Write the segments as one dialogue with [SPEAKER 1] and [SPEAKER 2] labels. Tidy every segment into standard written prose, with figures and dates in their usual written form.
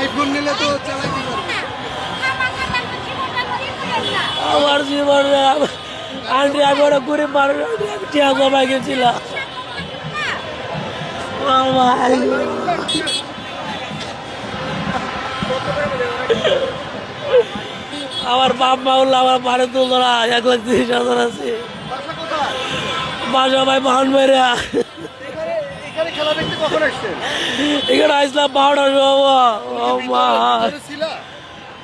[SPEAKER 1] IPhone নিলে তো চালাতে পারবে।
[SPEAKER 2] আমার জীবন আন্টি আমি ওরা গরিব মানুষ টিয়া জমাই গেছিলাম আমার বাপ মা উল্লাহ আমার বাড়ি তুলতো না 1,30,000 আছে
[SPEAKER 1] বাসা কোথায়?
[SPEAKER 2] বাসা ভাই বাহন মেরে
[SPEAKER 1] এখানে খেলা দেখতে কখন আসছেন?
[SPEAKER 2] এখানে আসলাম 12টার সময় ও মা
[SPEAKER 1] ভিতরে ছিলা?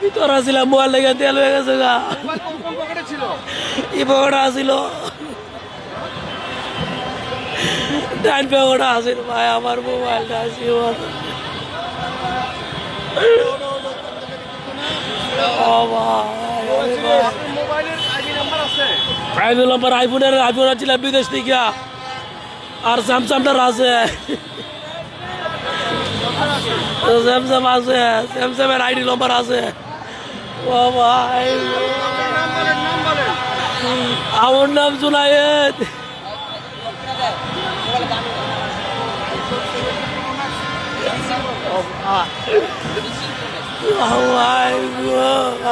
[SPEAKER 2] ভিতরে আসছিলাম মোবাইল লেগে তেল হয়ে গেছে গা
[SPEAKER 1] মোবাইল কোন পকেটে ছিল?
[SPEAKER 2] ই পকেটে আসছিল ডাইন পকেটে আসছিল ভাই আমার মোবাইলটা আসছিল ও ভাই
[SPEAKER 1] আপনার মোবাইলের আইডি নাম্বার আছে?
[SPEAKER 2] আইফোন নাম্বার আইফোন ছিল বিদেশ থেকে আর স্যামসাংটার আছে স্যামসাং আছে স্যামসাংয়ের আইডি নাম্বার আছে ও ভাই
[SPEAKER 1] নাম বলেন।
[SPEAKER 2] আমার নাম জুনায়েদ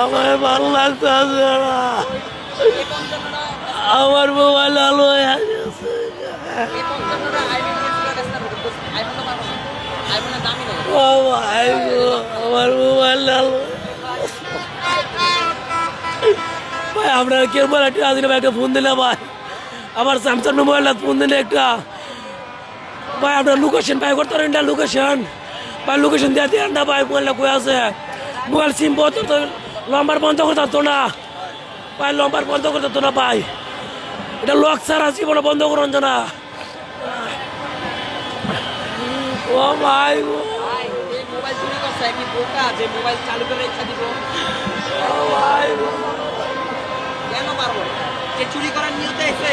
[SPEAKER 2] আমার ভালো লাগতেছে না আমার মোবাইল আলো হয়ে গেছে ও ভাই গো আমার মোবাইল আলো ভাই আপনার কেউ একটা আদিন একটা ফোন দিলে ভাই আমার স্যামসাং মোবাইলটা ফোন দিলে একটা ভাই আপনার লোকেশন পাই করতে পারেন না লোকেশন ভাই লোকেশন দিয়ে দেন না ভাই মোবাইলটা কই আছে মোবাইল সিম বন্ধ তো নম্বর বন্ধ করতে পারতো না ভাই নম্বর বন্ধ করতে পারতো না ভাই এটা লক ছাড়া জীবনে বন্ধ করুন না ও ভাই গো
[SPEAKER 3] মোবাইল চুরি করছে কি বোকা যে মোবাইল চালু করে রেখে দিব
[SPEAKER 2] ও ভাই গো
[SPEAKER 3] কেন পারবো যে চুরি করার নিয়তে এসে